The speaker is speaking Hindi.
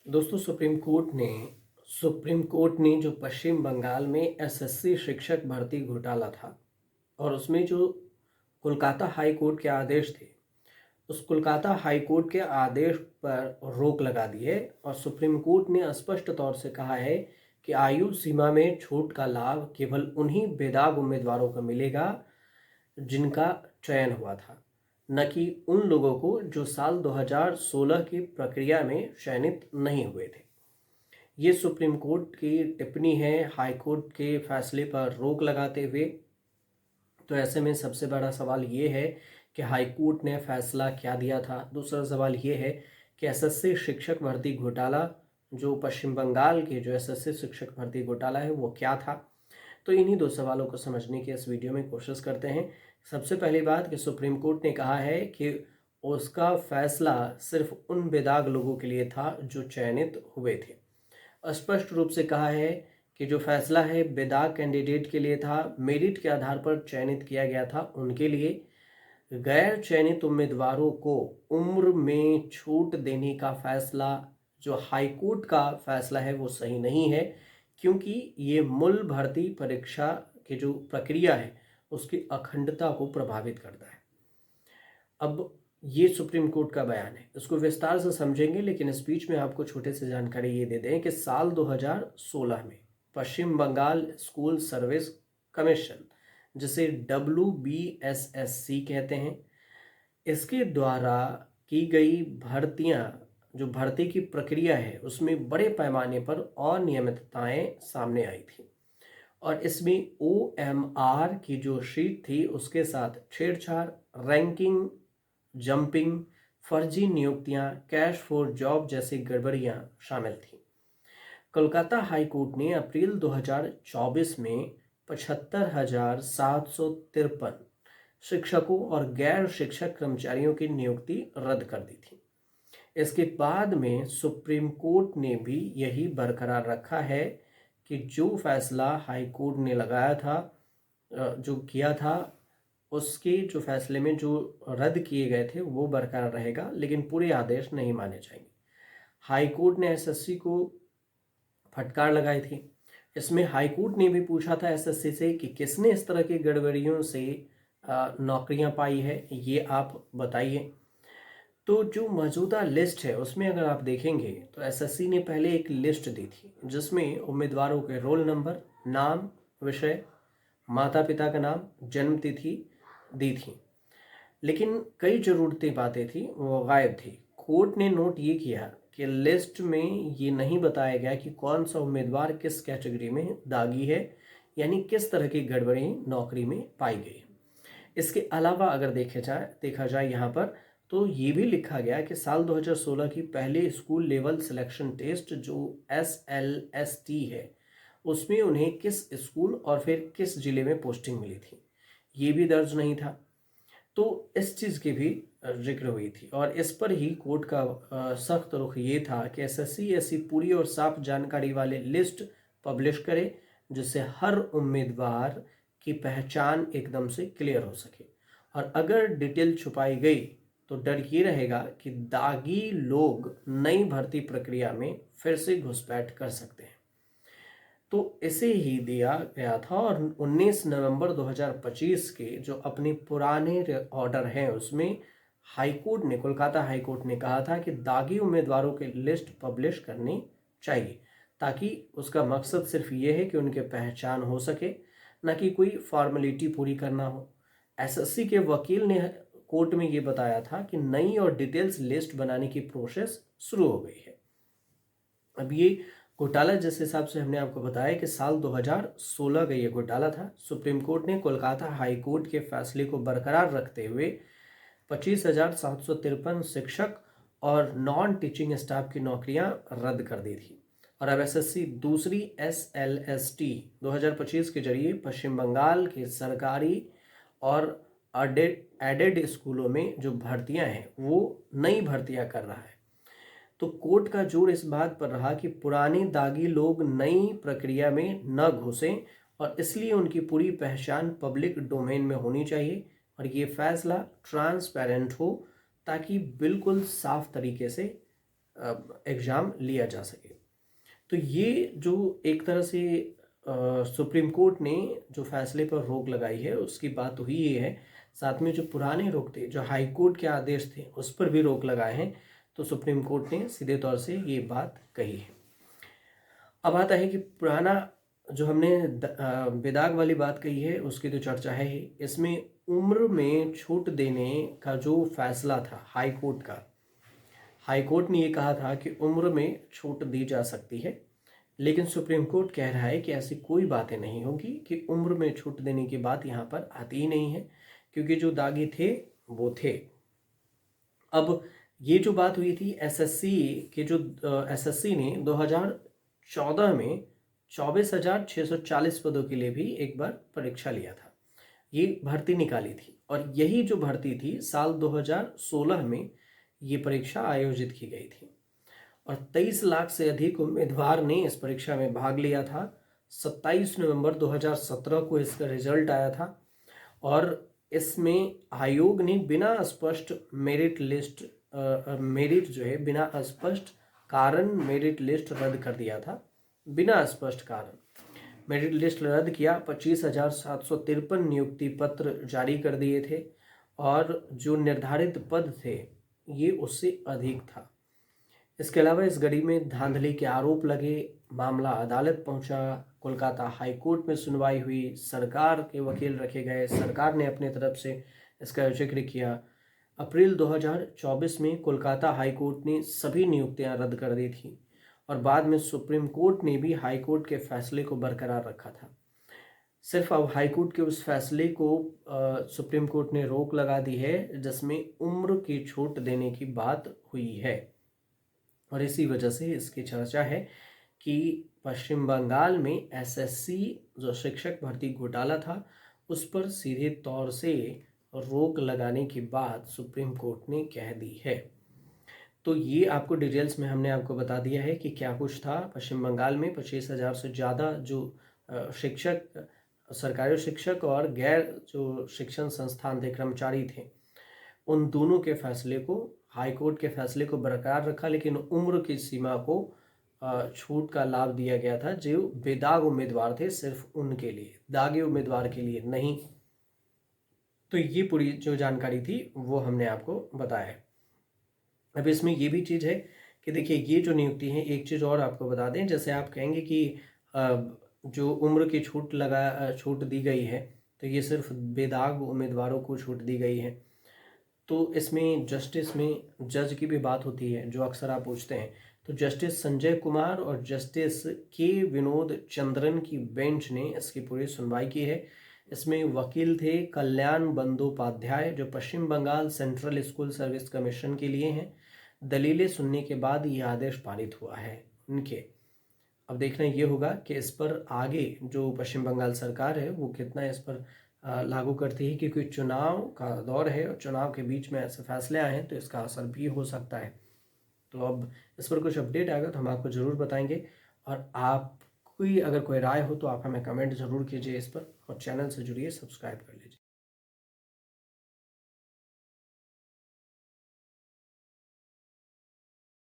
दोस्तों सुप्रीम कोर्ट ने जो पश्चिम बंगाल में एसएससी शिक्षक भर्ती घोटाला था और उसमें जो कोलकाता हाई कोर्ट के आदेश थे, उस कोलकाता हाई कोर्ट के आदेश पर रोक लगा दी है। और सुप्रीम कोर्ट ने स्पष्ट तौर से कहा है कि आयु सीमा में छूट का लाभ केवल उन्हीं बेदाग उम्मीदवारों को मिलेगा जिनका चयन हुआ था, न कि उन लोगों को जो साल 2016 की प्रक्रिया में चयनित नहीं हुए थे। ये सुप्रीम कोर्ट की टिप्पणी है हाई कोर्ट के फैसले पर रोक लगाते हुए। तो ऐसे में सबसे बड़ा सवाल ये है कि हाई कोर्ट ने फैसला क्या दिया था। दूसरा सवाल ये है कि एसएससी शिक्षक भर्ती घोटाला, जो पश्चिम बंगाल के जो एसएससी शिक्षक भर्ती घोटाला है, वो क्या था। तो इन्हीं दो सवालों को समझने की इस वीडियो में कोशिश करते हैं। सबसे पहली बात कि सुप्रीम कोर्ट ने कहा है कि उसका फैसला सिर्फ उन बेदाग लोगों के लिए था जो चयनित हुए थे। स्पष्ट रूप से कहा है कि जो फैसला है बेदाग कैंडिडेट के लिए था, मेरिट के आधार पर चयनित किया गया था उनके लिए। गैर चयनित उम्मीदवारों को उम्र में छूट देने का फैसला, जो हाई कोर्ट का फैसला है, वो सही नहीं है, क्योंकि ये मूल भर्ती परीक्षा की जो प्रक्रिया है उसकी अखंडता को प्रभावित करता है। अब ये सुप्रीम कोर्ट का बयान है, इसको विस्तार से समझेंगे, लेकिन इस बीच में आपको छोटे से जानकारी ये दे दें कि साल 2016 में पश्चिम बंगाल स्कूल सर्विस कमीशन, जिसे WBSSC कहते हैं, इसके द्वारा की गई भर्तियां, जो भर्ती की प्रक्रिया है, उसमें बड़े पैमाने पर अनियमितताएं सामने आई थी। और इसमें OMR की जो शीट थी उसके साथ छेड़छाड़, रैंकिंग जंपिंग, फर्जी नियुक्तियां, कैश फॉर जॉब जैसी गड़बड़ियां शामिल थीं। कोलकाता हाई कोर्ट ने अप्रैल 2024 में 75,753 शिक्षकों और गैर शिक्षक कर्मचारियों की नियुक्ति रद्द कर दी थी। इसके बाद में सुप्रीम कोर्ट ने भी यही बरकरार रखा है कि जो फैसला हाई कोर्ट ने लगाया था, जो किया था, उसके जो फैसले में जो रद्द किए गए थे वो बरकरार रहेगा, लेकिन पूरे आदेश नहीं माने जाएंगे। हाई कोर्ट ने एसएससी को फटकार लगाई थी। इसमें हाई कोर्ट ने भी पूछा था एसएससी से कि किसने इस तरह की गड़बड़ियों से नौकरियां पाई है, ये आप बताइए। तो जो मौजूदा लिस्ट है उसमें अगर आप देखेंगे तो एसएससी ने पहले एक लिस्ट दी थी जिसमें उम्मीदवारों के रोल नंबर, नाम, विषय, माता पिता का नाम, जन्म तिथि दी थी, लेकिन कई ज़रूरती बातें थी वो गायब थी। कोर्ट ने नोट ये किया कि लिस्ट में ये नहीं बताया गया कि कौन सा उम्मीदवार किस कैटेगरी में दागी है, यानी किस तरह की गड़बड़ी नौकरी में पाई गई। इसके अलावा अगर देखा जाए यहाँ पर, तो ये भी लिखा गया कि साल 2016 की पहले स्कूल लेवल सिलेक्शन टेस्ट जो SLST है, उसमें उन्हें किस स्कूल और फिर किस जिले में पोस्टिंग मिली थी, ये भी दर्ज नहीं था। तो इस चीज़ की भी जिक्र हुई थी और इस पर ही कोर्ट का सख्त रुख ये था कि एसएससी ऐसी पूरी और साफ जानकारी वाले लिस्ट पब्लिश करे जिससे हर उम्मीदवार की पहचान एकदम से क्लियर हो सके। और अगर डिटेल छुपाई गई तो डर ये रहेगा कि दागी लोग नई भर्ती प्रक्रिया में फिर से घुसपैठ कर सकते हैं। तो इसे ही दिया गया था और 19 नवंबर 2025 के जो अपने पुराने ऑर्डर हैं उसमें हाईकोर्ट ने, कोलकाता हाईकोर्ट ने कहा था कि दागी उम्मीदवारों की लिस्ट पब्लिश करनी चाहिए, ताकि उसका मकसद सिर्फ ये है कि उनके पहचान हो सके, न कि कोई फॉर्मेलिटी पूरी करना हो। एसएससी के वकील ने कोर्ट में ये बताया था कि नई और डिटेल्स लिस्ट बनाने की प्रोसेस शुरू हो गई है। अब ये घोटाला जिस हिसाब से हमने आपको बताया कि साल 2016 का ये घोटाला था, सुप्रीम कोर्ट ने कोलकाता हाई कोर्ट के फैसले को बरकरार रखते हुए 25,753 शिक्षक और नॉन टीचिंग स्टाफ की नौकरियां रद्द कर दी थी। और अब एसएससी दूसरी SLST 2025 के जरिए पश्चिम बंगाल के सरकारी और एडेड स्कूलों में जो भर्तियां हैं वो नई भर्तियां कर रहा है। तो कोर्ट का जोर इस बात पर रहा कि पुराने दागी लोग नई प्रक्रिया में न घुसें और इसलिए उनकी पूरी पहचान पब्लिक डोमेन में होनी चाहिए और ये फैसला ट्रांसपेरेंट हो, ताकि बिल्कुल साफ तरीके से एग्ज़ाम लिया जा सके। तो ये जो एक तरह से सुप्रीम कोर्ट ने जो फैसले पर रोक लगाई है उसकी बात हुई ये है। साथ में जो पुराने रोक थे, जो हाई कोर्ट के आदेश थे, उस पर भी रोक लगाए हैं। तो सुप्रीम कोर्ट ने सीधे तौर से ये बात कही है। अब आता है कि पुराना जो हमने बेदाग वाली बात कही है उसकी तो चर्चा है ही। इसमें उम्र में छूट देने का जो फैसला था हाई कोर्ट का, हाई कोर्ट ने ये कहा था कि उम्र में छूट दी जा सकती है, लेकिन सुप्रीम कोर्ट कह रहा है कि ऐसी कोई बातें नहीं होगी कि उम्र में छूट देने की बात यहाँ पर आती ही नहीं है, क्योंकि जो दागी थे वो थे। अब ये जो बात हुई थी एसएससी के, जो एसएससी ने 2014 में 24,640 पदों के लिए भी एक बार परीक्षा लिया था, ये भर्ती निकाली थी। और यही जो भर्ती थी साल 2016 में ये परीक्षा आयोजित की गई थी और 23 लाख से अधिक उम्मीदवार ने इस परीक्षा में भाग लिया था। 27 नवंबर 2017 को इसका रिजल्ट आया था और इसमें आयोग ने बिना स्पष्ट मेरिट लिस्ट मेरिट जो है बिना स्पष्ट कारण मेरिट लिस्ट रद्द कर दिया था। बिना स्पष्ट कारण मेरिट लिस्ट रद्द किया। 25,753 नियुक्ति पत्र जारी कर दिए थे और जो निर्धारित पद थे ये उससे अधिक था। इसके अलावा इस घड़ी में धांधली के आरोप लगे, मामला अदालत पहुंचा, कोलकाता हाई कोर्ट में सुनवाई हुई, सरकार के वकील रखे गए, सरकार ने अपने तरफ से इसका जिक्र किया। अप्रैल 2024 में कोलकाता हाई कोर्ट ने सभी नियुक्तियां रद्द कर दी थी और बाद में सुप्रीम कोर्ट ने भी हाई कोर्ट के फैसले को बरकरार रखा था। सिर्फ अब हाई कोर्ट के उस फैसले को सुप्रीम कोर्ट ने रोक लगा दी है जिसमें उम्र की छूट देने की बात हुई है और इसी वजह से इसकी चर्चा है कि पश्चिम बंगाल में एसएससी जो शिक्षक भर्ती घोटाला था उस पर सीधे तौर से रोक लगाने की बात सुप्रीम कोर्ट ने कह दी है। तो ये आपको डिटेल्स में हमने आपको बता दिया है कि क्या कुछ था। पश्चिम बंगाल में 25,000 से ज़्यादा जो शिक्षक, सरकारी शिक्षक और गैर जो शिक्षण संस्थान थे, कर्मचारी थे, उन दोनों के फैसले को, हाई कोर्ट के फैसले को बरकरार रखा, लेकिन उम्र की सीमा को छूट का लाभ दिया गया था जो बेदाग उम्मीदवार थे, सिर्फ उनके लिए, दागी उम्मीदवार के लिए नहीं। तो ये पूरी जो जानकारी थी वो हमने आपको बताया। अब इसमें ये भी चीज़ है कि देखिए ये जो नियुक्ति है, एक चीज़ और आपको बता दें, जैसे आप कहेंगे कि जो उम्र की छूट दी गई है तो ये सिर्फ बेदाग उम्मीदवारों को छूट दी गई है। तो इसमें जस्टिस में जज की भी बात होती है जो अक्सर आप पूछते हैं। तो जस्टिस संजय कुमार और जस्टिस के विनोद चंद्रन की बेंच ने इसकी पूरी सुनवाई की है। इसमें वकील थे कल्याण बंदोपाध्याय जो Paschim Bengal central school service commission के लिए हैं। दलीलें सुनने के बाद ये आदेश पारित हुआ है उनके। अब देखना ये होगा कि इस पर आगे जो पश्चिम बंगाल सरकार है वो कितना इस पर लागू करती है, क्योंकि चुनाव का दौर है और चुनाव के बीच में ऐसे फैसले आए हैं तो इसका असर भी हो सकता है। तो अब इस पर कुछ अपडेट आएगा तो हम आपको ज़रूर बताएंगे और आपकी अगर कोई राय हो तो आप हमें कमेंट ज़रूर कीजिए इस पर और चैनल से जुड़िए, सब्सक्राइब कर लीजिए।